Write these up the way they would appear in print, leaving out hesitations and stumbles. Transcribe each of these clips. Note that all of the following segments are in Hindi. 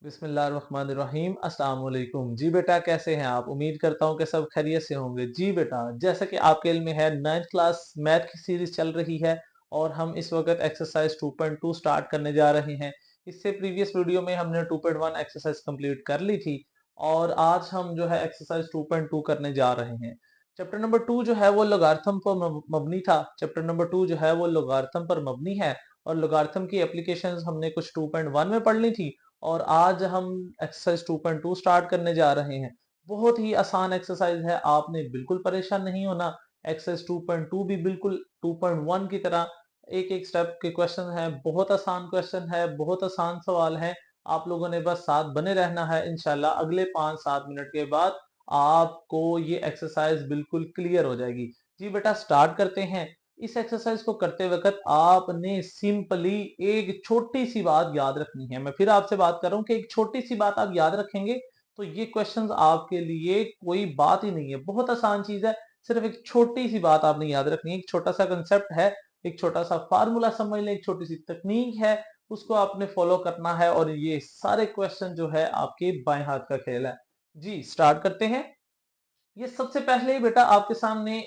बिस्मिल्लाहिर्रहमानिर्रहीम अस्सलाम वालेकुम। जी बेटा, कैसे हैं आप? उम्मीद करता हूँ कि सब खैरियत से होंगे। जी बेटा, जैसा कि आपके इल्म में है, 9th क्लास मैथ की सीरीज चल रही है और हम इस वक्त एक्सरसाइज 2.2 स्टार्ट करने जा रहे हैं। इससे प्रीवियस वीडियो में हमने 2.1 एक्सरसाइज कंप्लीट कर ली थी और आज हम जो है एक्सरसाइज 2.2 करने जा रहे हैं। चैप्टर नंबर 2 जो है वो लोगारिथम पर मबनी था। चैप्टर नंबर 2 जो है वो लोगारिथम पर मबनी है और लोगारिथम की एप्लीकेशंस हमने कुछ 2.1 में पढ़ ली थी और आज हम एक्सरसाइज 2.2 स्टार्ट करने जा रहे हैं। बहुत ही आसान एक्सरसाइज है, आपने बिल्कुल परेशान नहीं होना। एक्सरसाइज 2.2 भी बिल्कुल 2.1 की तरह एक एक स्टेप के क्वेश्चन है। बहुत आसान क्वेश्चन है, बहुत आसान सवाल है। आप लोगों ने बस साथ बने रहना है। इंशाल्लाह अगले 5-7 मिनट के बाद आपको ये एक्सरसाइज बिल्कुल क्लियर हो जाएगी। जी बेटा, स्टार्ट करते हैं। इस एक्सरसाइज को करते वक्त आपने सिंपली एक छोटी सी बात याद रखनी है। मैं फिर आपसे बात कर रहा हूं कि एक छोटी सी बात आप याद रखेंगे तो ये क्वेश्चंस आपके लिए कोई बात ही नहीं है। बहुत आसान चीज है, सिर्फ एक छोटी सी बात आपने याद रखनी है। एक छोटा सा कंसेप्ट है, एक छोटा सा फार्मूला समझ लें, एक छोटी सी तकनीक है, उसको आपने फॉलो करना है और ये सारे क्वेश्चन जो है आपके बाएं हाथ का खेल है। जी स्टार्ट करते हैं। ये सबसे पहले ही बेटा आपके सामने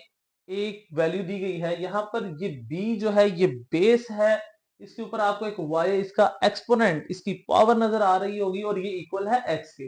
एक वैल्यू दी गई है। यहाँ पर ये b जो है ये बेस है, इसके ऊपर आपको एक y, इसका एक्सपोनेंट, इसकी पावर नजर आ रही होगी और ये इक्वल है x के।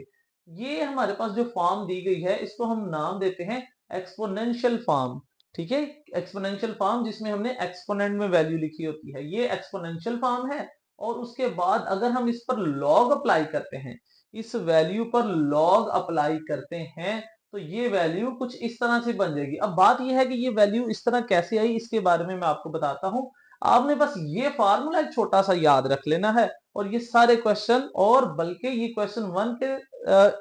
ये हमारे पास जो फॉर्म दी गई है इसको हम नाम देते हैं एक्सपोनेंशियल फॉर्म। ठीक है, एक्सपोनेंशियल फॉर्म जिसमें हमने एक्सपोनेंट में वैल्यू लिखी होती है, ये एक्सपोनेंशियल फॉर्म है। और उसके बाद अगर हम इस पर लॉग अप्लाई करते हैं, इस वैल्यू पर लॉग अप्लाई करते हैं तो ये वैल्यू कुछ इस तरह से बन जाएगी। अब बात यह है कि ये वैल्यू इस तरह कैसे आई, इसके बारे में मैं आपको बताता हूं। आपने बस ये फार्मूला एक छोटा सा याद रख लेना है और ये सारे क्वेश्चन, और बल्कि ये क्वेश्चन 1 के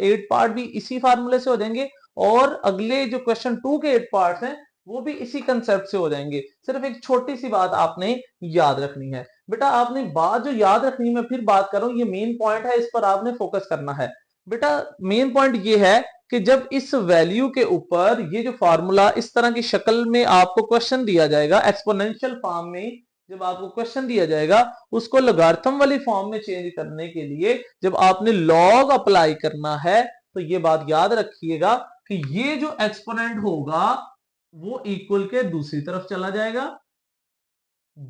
8 पार्ट भी इसी फार्मूले से हो जाएंगे और अगले जो क्वेश्चन 2 के 8 पार्ट हैं वो भी इसी कंसेप्ट से हो जाएंगे। सिर्फ एक छोटी सी बात आपने याद रखनी है। बेटा आपने बात जो याद रखनी है, मैं फिर बात कर रहा हूं, ये मेन पॉइंट है, इस पर आपने फोकस करना है। बेटा मेन पॉइंट ये है कि जब इस वैल्यू के ऊपर ये जो फार्मूला इस तरह की शक्ल में आपको क्वेश्चन दिया जाएगा, एक्सपोनेंशियल फॉर्म में जब आपको क्वेश्चन दिया जाएगा, उसको लोगारिथम वाली फॉर्म में चेंज करने के लिए जब आपने लॉग अप्लाई करना है तो ये बात याद रखिएगा कि ये जो एक्सपोनेंट होगा वो इक्वल के दूसरी तरफ चला जाएगा।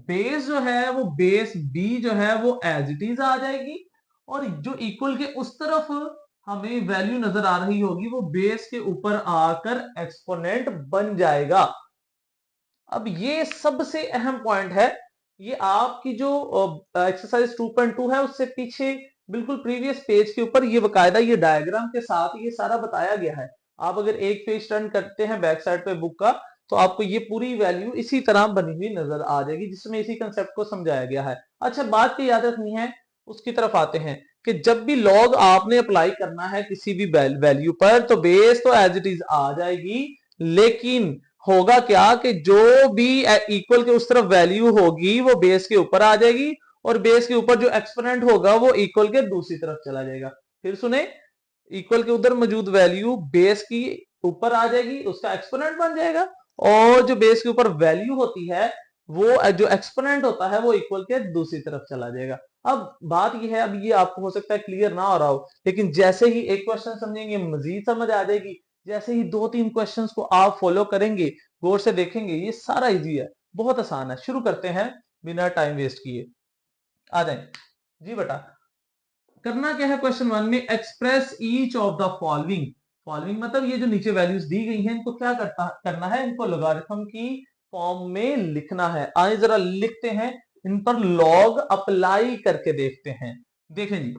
बेस जो है वो बेस b जो है वो एज इट इज आ जाएगी और जो इक्वल के उस तरफ हमें वैल्यू नजर आ रही होगी वो बेस के ऊपर आकर एक्सपोनेंट बन जाएगा। अब ये सबसे अहम पॉइंट है। ये आपकी जो एक्सरसाइज 2.2 है उससे पीछे बिल्कुल प्रीवियस पेज के ऊपर ये बकायदा ये डायग्राम के साथ ये सारा बताया गया है। आप अगर एक पेज टर्न करते हैं बैक साइड पे बुक का तो आपको ये पूरी वैल्यू इसी तरह बनी हुई नजर आ जाएगी जिसमें इसी कंसेप्ट को समझाया गया है। अच्छा, बात की याद रखनी है, उसकी तरफ आते हैं कि जब भी लॉग आपने अप्लाई करना है किसी भी वैल्यू पर तो बेस तो एज इट इज आ जाएगी, लेकिन होगा क्या कि जो भी इक्वल के उस तरफ वैल्यू होगी वो बेस के ऊपर आ जाएगी और बेस के ऊपर जो एक्सपोनेंट होगा वो इक्वल के दूसरी तरफ चला जाएगा। फिर सुने, इक्वल के उधर मौजूद वैल्यू बेस की ऊपर आ जाएगी, उसका एक्सपोनेंट बन जाएगा और जो बेस के ऊपर वैल्यू होती है वो जो एक्सपोनेंट होता है वो इक्वल के दूसरी तरफ चला जाएगा। अब बात ये है, अब ये आपको हो सकता है क्लियर ना हो रहा हो, लेकिन जैसे ही एक क्वेश्चन समझेंगे मजीद समझ आ जाएगी। जैसे ही 2-3 क्वेश्चंस को आप फॉलो करेंगे, गौर से देखेंगे, ये सारा इजी है, बहुत आसान है। शुरू करते हैं बिना टाइम वेस्ट किए, आ जाए। जी बेटा, करना क्या है क्वेश्चन 1 में, express each of the following. Following मतलब ये जो नीचे वैल्यूज दी गई हैं इनको क्या करना है, इनको लोगारिथम की फॉर्म में लिखना है। आइए जरा लिखते हैं, इन पर लॉग अप्लाई करके देखते हैं। देखें जी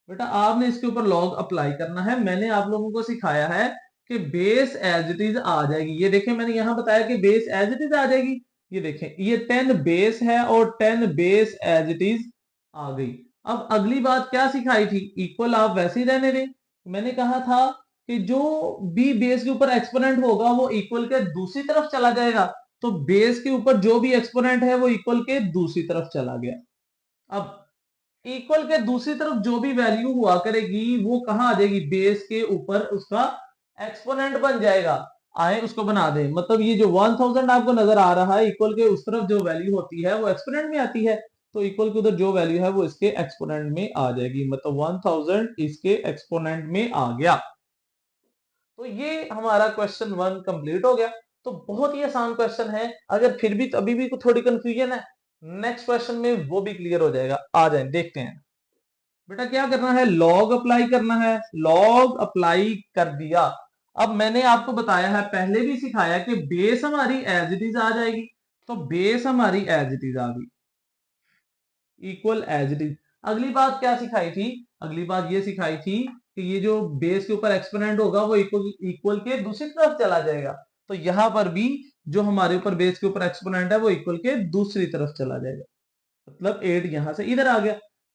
बेटा, आपने इसके ऊपर लॉग अप्लाई करना है। मैंने आप लोगों को सिखाया है कि बेस एज इट इज आ जाएगी। ये देखें, मैंने यहां बताया कि बेस एज इट इज आ जाएगी। ये देखें, ये 10 बेस है और 10 बेस एज इट इज आ गई। अब अगली बात क्या सिखाई थी, इक्वल आप वैसे ही रहने दें। मैंने कहा था कि जो भी बेस के ऊपर एक्सपोनेंट होगा वो इक्वल के दूसरी तरफ चला जाएगा, तो बेस के ऊपर जो भी एक्सपोनेंट है वो इक्वल के दूसरी तरफ चला गया। अब इक्वल के दूसरी तरफ जो भी वैल्यू हुआ करेगी वो कहां आ जाएगी, बेस के ऊपर उसका एक्सपोनेंट बन जाएगा। आए उसको बना दें, मतलब ये जो 1000 आपको नजर आ रहा है, इक्वल के उस तरफ जो वैल्यू होती है वो एक्सपोनेंट में आती है, तो इक्वल के उधर जो वैल्यू है वो इसके एक्सपोनेंट में आ जाएगी, मतलब 1000 इसके एक्सपोनेंट में आ गया। तो ये हमारा क्वेश्चन 1 कंप्लीट हो गया। तो बहुत ही आसान क्वेश्चन है, अगर फिर भी अभी भी थोड़ी कंफ्यूजन है, नेक्स्ट क्वेश्चन में वो भी क्लियर हो जाएगा। आ जाए देखते हैं। बेटा क्या करना है, लॉग अप्लाई करना है। लॉग अप्लाई कर दिया। अब मैंने आपको बताया है, पहले भी सिखाया कि बेस हमारी एज इट इज आ जाएगी। तो बेस हमारी एज इट इज आ गई, इक्वल एज इट इज। अगली बात क्या सिखाई थी, अगली बात ये सिखाई थी कि ये जो बेस के ऊपर एक्सपोनेंट होगा वो इक्वल इक्वल के दूसरी तरफ चला जाएगा। तो यहां पर भी जो हमारे ऊपर बेस के ऊपर एक्सपोनेंट है वो इक्वल के दूसरी तरफ चला जाएगा, मतलब 8 यहां से इधर आ गया।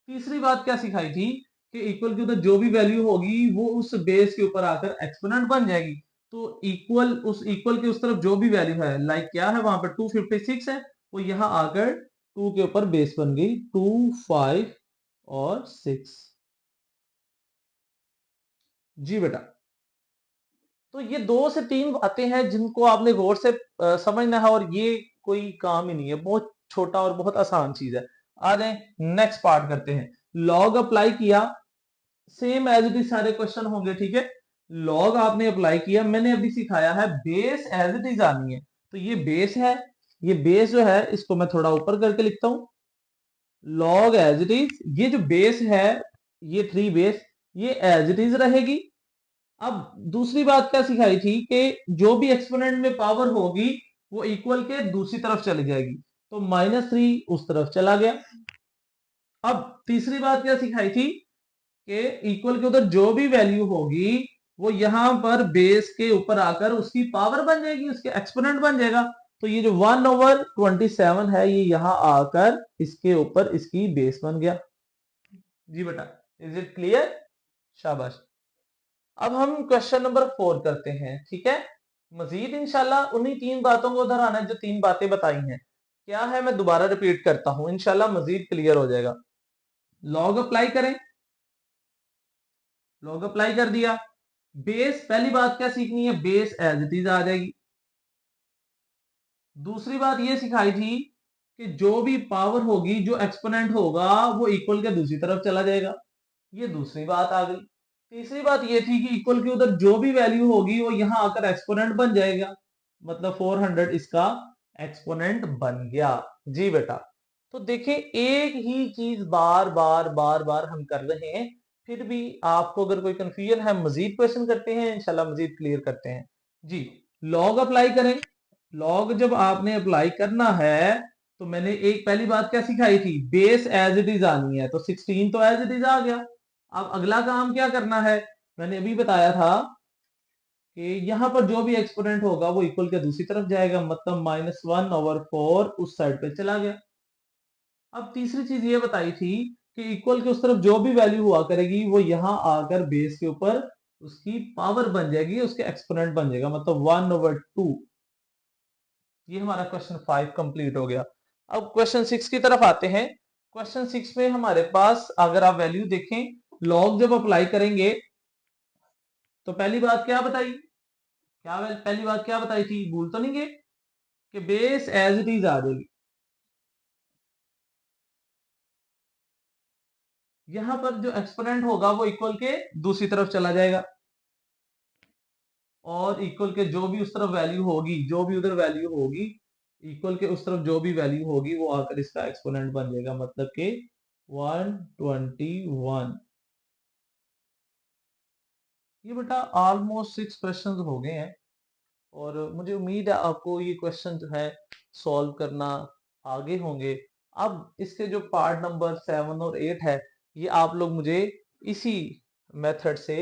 तीसरी बात क्या सिखाई थी कि इक्वल के उधर जो भी वैल्यू होगी वो उस बेस के ऊपर आकर एक्सपोनेंट बन जाएगी। तो इक्वल उस इक्वल के उस तरफ जो भी वैल्यू है, लाइक क्या है वहां पर 256 है, वो यहां आकर 2 के ऊपर बेस बन गई, 2 5 और 6। जी बेटा, तो ये 2 से 3 बातें हैं जिनको आपने गौर से समझना है, और ये कोई काम ही नहीं है, बहुत छोटा और बहुत आसान चीज है। आ जाए नेक्स्ट पार्ट करते हैं। लॉग अप्लाई किया, सेम एज इट इज सारे क्वेश्चन होंगे, ठीक है। लॉग आपने अप्लाई किया, मैंने अभी सिखाया है बेस एज इट इज आनी है। तो ये बेस है, ये बेस जो है इसको मैं थोड़ा ऊपर करके लिखता हूं, लॉग एज इट इज। ये जो बेस है, ये 3 बेस, ये एज इट इज रहेगी। अब दूसरी बात क्या सिखाई थी कि जो भी एक्सपोनेंट में पावर होगी वो इक्वल के दूसरी तरफ चली जाएगी, तो -3 उस तरफ चला गया। अब तीसरी बात क्या सिखाई थी कि इक्वल के उधर जो भी वैल्यू होगी वो यहां पर बेस के ऊपर आकर उसकी पावर बन जाएगी, उसके एक्सपोनेंट बन जाएगा। तो ये जो 1/27 है ये यहां आकर इसके ऊपर इसकी बेस बन गया। जी बेटा, इज इट क्लियर? शाबाश। अब हम क्वेश्चन नंबर 4 करते हैं, ठीक है। मजीद इंशाल्लाह उन्हीं 3 बातों को दोहराना है जो 3 बातें बताई हैं। क्या है मैं दोबारा रिपीट करता हूं, इंशाल्लाह मजीद क्लियर हो जाएगा। लॉग अप्लाई करें, लॉग अप्लाई कर दिया। बेस, पहली बात क्या सीखनी है, बेस एज इट इज आ जाएगी। दूसरी बात ये सिखाई थी कि जो भी पावर होगी, जो एक्सपोनेंट होगा वो इक्वल के दूसरी तरफ चला जाएगा, ये दूसरी बात आ गई। तीसरी बात ये थी कि इक्वल के उधर जो भी वैल्यू होगी वो यहां आकर एक्सपोनेंट बन जाएगा, मतलब 400 इसका एक्सपोनेंट बन गया। जी बेटा, तो देखिए एक ही चीज बार बार बार बार हम कर रहे हैं, फिर भी आपको अगर कोई कंफ्यूजन है, मजीद क्वेश्चन करते हैं, इंशाल्लाह मजीद क्लियर करते हैं। जी, लॉग अप्लाई करें। लॉग जब आपने अप्लाई करना है तो मैंने एक पहली बात क्या सिखाई थी, बेस एज इट इज आनी है। तो 16 तो एज इट इज आ गया। अब अगला काम क्या करना है, मैंने अभी बताया था कि यहां पर जो भी एक्सपोनेंट होगा वो इक्वल के दूसरी तरफ जाएगा, मतलब -1/4 उस साइड पे चला गया। अब तीसरी चीज ये बताई थी कि इक्वल के उस तरफ जो भी वैल्यू हुआ करेगी वो यहां आकर बेस के ऊपर उसकी पावर बन जाएगी, उसके एक्सपोनेंट बन जाएगा, मतलब 1/2। ये हमारा क्वेश्चन 5 कंप्लीट हो गया। अब क्वेश्चन 6 की तरफ आते हैं। क्वेश्चन 6 में हमारे पास अगर आप वैल्यू देखें, लॉग जब अप्लाई करेंगे तो पहली बात क्या बताई, पहली बात क्या बताई थी, भूल तो नहीं गए कि बेस एज इट इज आ जाएगी। यहां पर जो एक्सपोनेंट होगा वो इक्वल के दूसरी तरफ चला जाएगा, और इक्वल के जो भी उस तरफ वैल्यू होगी, जो भी उधर वैल्यू होगी, इक्वल के उस तरफ जो भी वैल्यू होगी वो आकर इसका एक्सपोनेंट बन जाएगा, मतलब कि 121। ये बेटा ऑलमोस्ट 6 क्वेश्चंस हो गए हैं, और मुझे उम्मीद है आपको ये क्वेश्चन जो है सॉल्व करना आगे होंगे। अब इसके जो पार्ट नंबर 7 और 8 है, ये आप लोग मुझे इसी मेथड से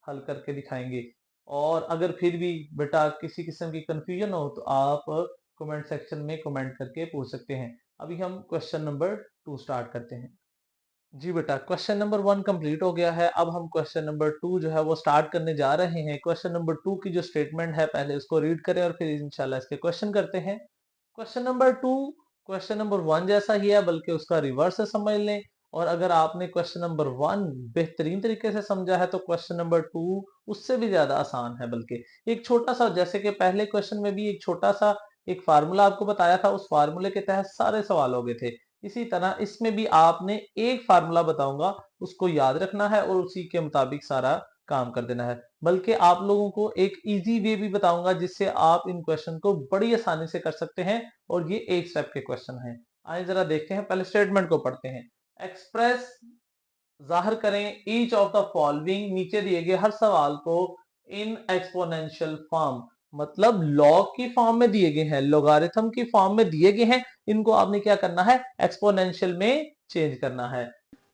हल करके दिखाएंगे। और अगर फिर भी बेटा किसी किस्म की कंफ्यूजन हो तो आप कमेंट सेक्शन में कमेंट करके पूछ सकते हैं। अभी हम क्वेश्चन नंबर 2 स्टार्ट करते हैं। जी बेटा, क्वेश्चन नंबर 1 कंप्लीट हो गया है। अब हम क्वेश्चन नंबर 2 जो है वो स्टार्ट करने जा रहे हैं। क्वेश्चन नंबर 2 की जो स्टेटमेंट है पहले उसको रीड करें और फिर इंशाल्लाह इसके क्वेश्चन करते हैं। क्वेश्चन नंबर 2 क्वेश्चन नंबर 1 जैसा ही है, बल्कि उसका रिवर्स से समझ लें। और अगर आपने क्वेश्चन नंबर 1 बेहतरीन तरीके से समझा है तो क्वेश्चन नंबर 2 उससे भी ज्यादा आसान है। बल्कि एक छोटा सा, जैसे कि पहले क्वेश्चन में भी एक छोटा सा एक फार्मूला आपको बताया था, उस फार्मूले के तहत सारे सवाल हो गए थे। इसी तरह इसमें भी आपने एक फार्मूला बताऊंगा, उसको याद रखना है और उसी के मुताबिक सारा काम कर देना है। बल्कि आप लोगों को एक इजी वे भी बताऊंगा जिससे आप इन क्वेश्चन को बड़ी आसानी से कर सकते हैं, और ये एक स्टेप के क्वेश्चन हैं। आइए जरा देखते हैं, पहले स्टेटमेंट को पढ़ते हैं। एक्सप्रेस, जाहिर करें, ईच ऑफ द फॉलोइंग, नीचे दिए गए हर सवाल को इन एक्सपोनेंशियल फॉर्म, मतलब लॉग की फॉर्म में दिए गए हैं, लोगारिथम की फॉर्म में दिए गए हैं, इनको आपने क्या करना है, एक्सपोनेंशियल में चेंज करना है।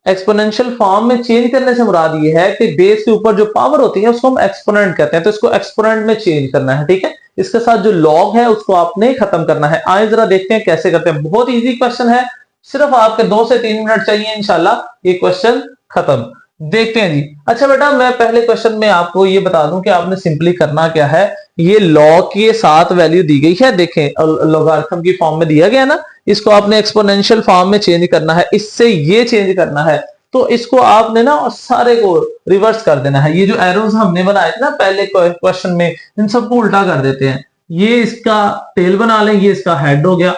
एक्सपोनेंशियल फॉर्म में चेंज करने से मुराद ये है कि बेस के ऊपर जो पावर होती है उसको हम एक्सपोनेंट कहते हैं, तो इसको एक्सपोनेंट में चेंज करना है, ठीक है। इसके साथ जो लॉग है उसको आपने खत्म करना है। आइए जरा देखते हैं कैसे करते हैं। बहुत इजी क्वेश्चन है, सिर्फ आपके 2 से 3 मिनट चाहिए, इंशाल्लाह ये क्वेश्चन खत्म। देखते हैं जी। अच्छा बेटा, मैं पहले क्वेश्चन में आपको ये बता दूं कि आपने सिंपली करना क्या है। ये लॉग की 7 वैल्यू दी गई है, देखें लोगारिथम की फॉर्म में दिया गया ना, इसको आपने एक्सपोनेंशियल फॉर्म में चेंज करना है, इससे ये चेंज करना है। तो इसको आपने ना सारे को रिवर्स कर देना है। ये जो एरोज हमने बनाए थे ना पहले क्वेश्चन में, इन सबको उल्टा कर देते हैं। ये इसका टेल बना लें, ये इसका हेड हो गया,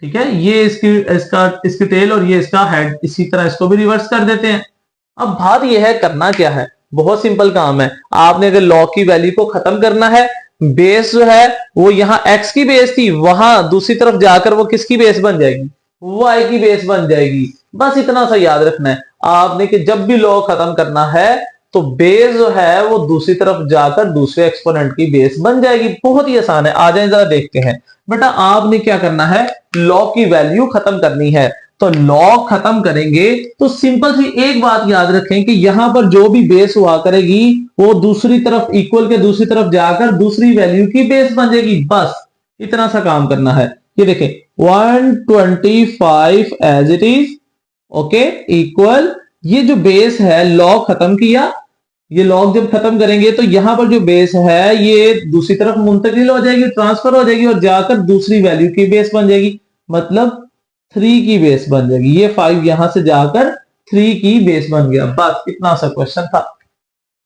ठीक है, ये इसकी टेल और ये इसका हेड, इसी तरह इसको भी रिवर्स कर देते हैं। अब बात यह है करना क्या है, बहुत सिंपल काम है। आपने अगर लॉग की वैल्यू को खत्म करना है, बेस जो है वो यहां x की बेस थी, वहां दूसरी तरफ जाकर वो किसकी बेस बन जाएगी, y की बेस बन जाएगी। बस इतना सा याद रखना है आपने कि जब भी लॉग खत्म करना है तो बेस जो है वो दूसरी तरफ जाकर दूसरे एक्सपोनेंट की बेस बन जाएगी। बहुत ही आसान है, आ जाए जरा देखते हैं। बेटा आपने क्या करना है, लॉग की वैल्यू खत्म करनी है। तो लॉग खत्म करेंगे तो सिंपल सी एक बात याद रखें कि यहां पर जो भी बेस हुआ करेगी वो दूसरी तरफ इक्वल के दूसरी तरफ जाकर दूसरी वैल्यू की बेस बन जाएगी। बस इतना सा काम करना है। ये देखें 125 as it is, okay, equal, ये जो बेस है लॉग खत्म किया, ये लॉग जब खत्म करेंगे तो यहां पर जो बेस है ये दूसरी तरफ मुंतकिल हो जाएगी, ट्रांसफर हो जाएगी और जाकर दूसरी वैल्यू की बेस बन जाएगी, मतलब 3 की बेस बन जाएगी। ये 5 यहां से जाकर 3 की बेस बन गया। बस इतना सा क्वेश्चन था।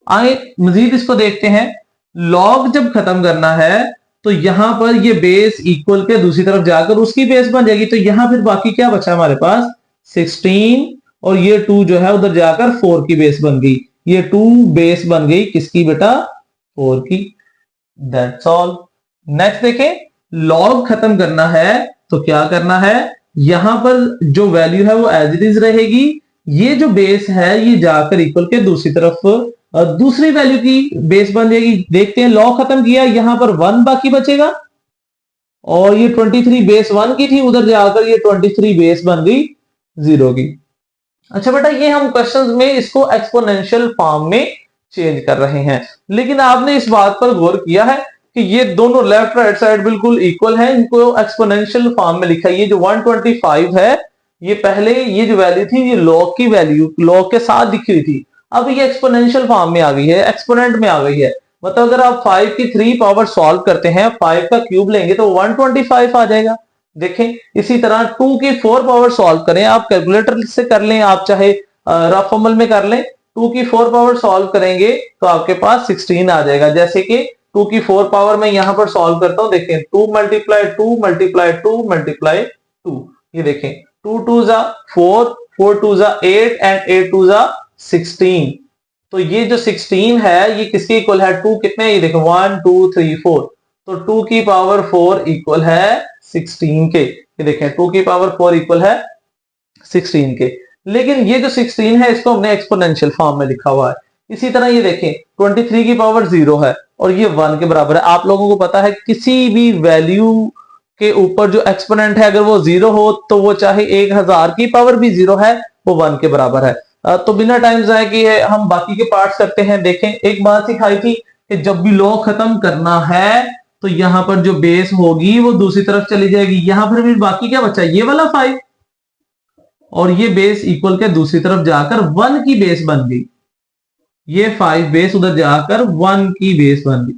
आए मजीद इसको देखते हैं। लॉग जब खत्म करना है तो यहां पर ये बेस इक्वल के दूसरी तरफ जाकर उसकी बेस बन जाएगी, तो यहां फिर बाकी क्या बचा हमारे पास, 16, और ये 2 जो है उधर जाकर 4 की बेस बन गई। ये 2 बेस बन गई किसकी बेटा, 4 की। That's all. नेक्स्ट देखें, लॉग खत्म करना है तो क्या करना है, यहां पर जो वैल्यू है वो एज इट इज रहेगी, ये जो बेस है ये जाकर इक्वल के दूसरी तरफ दूसरी वैल्यू की बेस बन जाएगी। देखते हैं, लॉग खत्म किया, यहां पर 1 बाकी बचेगा, और ये 23 बेस 1 की थी, उधर जाकर ये 23 बेस बन गई 0 की। अच्छा बेटा, ये हम क्वेश्चंस में इसको एक्सपोनेंशियल फॉर्म में चेंज कर रहे हैं, लेकिन आपने इस बात पर गौर किया है कि ये दोनों लेफ्ट राइट साइड बिल्कुल इक्वल है, इनको एक्सपोनेंशियल फॉर्म में लिखा है। ये जो 125 है, ये पहले ये जो वैल्यू थी ये लॉग की वैल्यू लॉग के साथ दिख रही थी, अब ये एक्सपोनेंशियल फॉर्म में आ गई है, एक्सपोनेंट में आ गई है। मतलब अगर आप 5 की 3 पावर सॉल्व करते हैं, 5 का क्यूब लेंगे तो 125 आ जाएगा। देखें, इसी तरह 2 की 4 पावर सॉल्व करें, आप कैलकुलेटर से कर लें, आप चाहे रफ अमल में कर लें, 2 की 4 पावर सॉल्व करेंगे तो आपके पास 16 आ जाएगा। जैसे कि 2 की 4 पावर में यहां पर सॉल्व करता हूं, देखें 2 मल्टीप्लाई 2 मल्टीप्लाई 2 मल्टीप्लाई 2, ये देखें 2 2 जा 4, 4 2 जा 8 एंड 8 2 जा 16। तो ये जो 16 है ये किसके इक्वल है, 2 कितने, ये देखें 1 2 3 4, तो 2 की पावर 4 इक्वल है 16 के। ये देखें 2 की पावर 4 इक्वल है 16 के। लेकिन ये जो 16 है इसको हमने एक्सपोनेंशियल फॉर्म में लिखा हुआ है। इसी तरह ये देखें 23 की पावर 0 है और ये 1 के बराबर है। आप लोगों को पता है किसी भी वैल्यू के ऊपर जो एक्सपोनेंट है अगर वो 0 हो तो वो चाहे 1000 की पावर भी 0 है, वो 1 के बराबर है। तो बिना टाइम जाए किए हम बाकी के पार्ट्स करते हैं। देखें, एक बात सिखाई थी कि जब भी लॉग खत्म करना है तो यहां पर जो बेस होगी वो दूसरी तरफ चली जाएगी। यहां पर भी बाकी क्या बचा, ये वाला 5, और ये बेस इक्वल के दूसरी तरफ जाकर 1 की बेस बन गई। ये 5 बेस उधर जाकर 1 की बेस बन गई।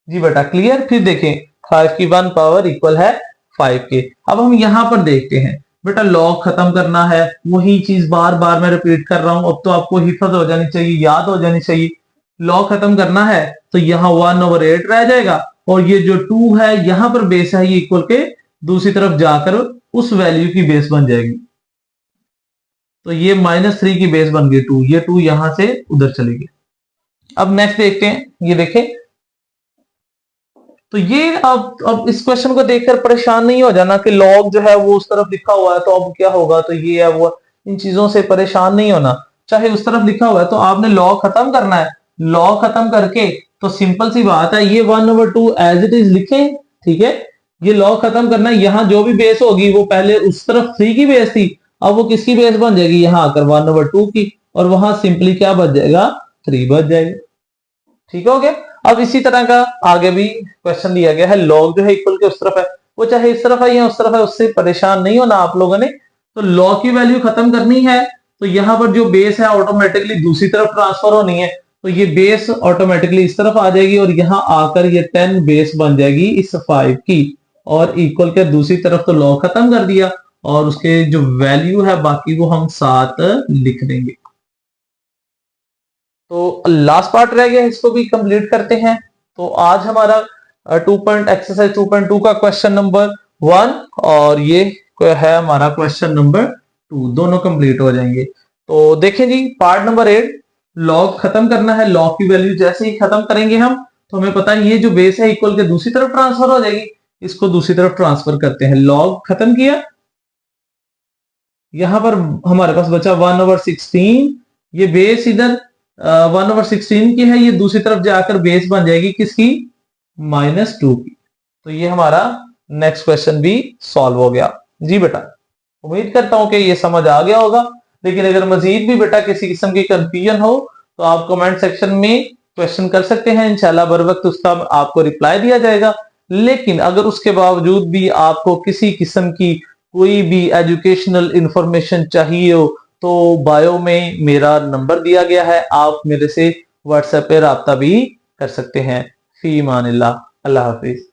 जी बेटा क्लियर। फिर देखें 5 की 1 पावर इक्वल है 5 के। अब हम यहां पर देखते हैं, बेटा लॉग खत्म करना है, वही चीज बार बार मैं रिपीट कर रहा हूं, अब तो आपको हिफज हो जानी चाहिए, याद हो जानी चाहिए। लॉग खत्म करना है तो यहां 1/8 रह जाएगा, और ये जो 2 है यहां पर बेस है ये इक्वल के दूसरी तरफ जाकर उस वैल्यू की बेस बन जाएगी। तो ये -3 की बेस बन गई 2, ये 2 यहां से उधर चली गई। अब नेक्स्ट देखते हैं, ये देखें। तो ये अब इस क्वेश्चन को देखकर परेशान नहीं हो जाना कि लॉग जो है वो उस तरफ लिखा हुआ है तो अब क्या होगा, तो ये है वो, इन चीजों से परेशान नहीं होना। चाहे उस तरफ लिखा हुआ है तो आपने लॉग खत्म करना है। लॉग खत्म करके तो सिंपल सी बात है, ये 1/2 एज इट इज लिखें, ठीक है। ये लॉग खत्म करना है, यहाँ जो भी बेस होगी वो पहले उस तरफ 3 की बेस थी, अब वो किसकी बेस बन जाएगी, यहाँ आकर 1/2 की, और वहां सिंपली क्या बच जाएगा, 3 बच जाएगा। ठीक हो गया। अब इसी तरह का आगे भी क्वेश्चन दिया गया है, लॉग जो है इक्वल के उस तरफ है, वो चाहे इस तरफ है या उस तरफ है, उससे परेशान नहीं होना आप लोगों ने। तो लॉग की वैल्यू खत्म करनी है, तो यहां पर जो बेस है ऑटोमेटिकली दूसरी तरफ ट्रांसफर होनी है, तो ये बेस ऑटोमेटिकली इस तरफ आ जाएगी और यहां आकर ये 10 बेस बन जाएगी इस 5 की, और इक्वल के दूसरी तरफ तो लॉग खत्म कर दिया, और उसके जो वैल्यू है बाकी वो हम 7 लिख देंगे। तो लास्ट पार्ट रह गया, इसको भी कंप्लीट करते हैं। तो आज हमारा एक्सरसाइज 2.2 का क्वेश्चन नंबर 1 और ये है हमारा क्वेश्चन नंबर 2, दोनों कंप्लीट हो जाएंगे। तो देखें जी, पार्ट नंबर 8, लॉग खत्म करना है। लॉग की वैल्यू जैसे ही खत्म करेंगे हम, तो हमें पता है ये जो बेस है इक्वल के दूसरी तरफ ट्रांसफर हो जाएगी, इसको दूसरी तरफ ट्रांसफर करते हैं। लॉग खत्म किया, यहां पर हमारे पास बचा 1/16, ये बेस इधर 1/16 की है, ये दूसरी तरफ जाकर बेस बन जाएगी किसकी, -2 की। तो ये हमारा नेक्स्ट क्वेश्चन भी सॉल्व हो गया जी बेटा। उम्मीद करता हूं कि ये समझ आ गया होगा, लेकिन अगर मजीद भी बेटा किसी किस्म की कंफ्यूजन हो तो आप कमेंट सेक्शन में क्वेश्चन कर सकते हैं, इंशाल्लाह बर वक्त उसका आपको रिप्लाई दिया जाएगा। लेकिन अगर उसके बावजूद भी आपको किसी किस्म की कोई भी एजुकेशनल इंफॉर्मेशन चाहिए हो, तो बायो में मेरा नंबर दिया गया है, आप मेरे से व्हाट्सएप पे राब्ता भी कर सकते हैं। फी ईमानिल्लाह, अल्लाह हाफिज।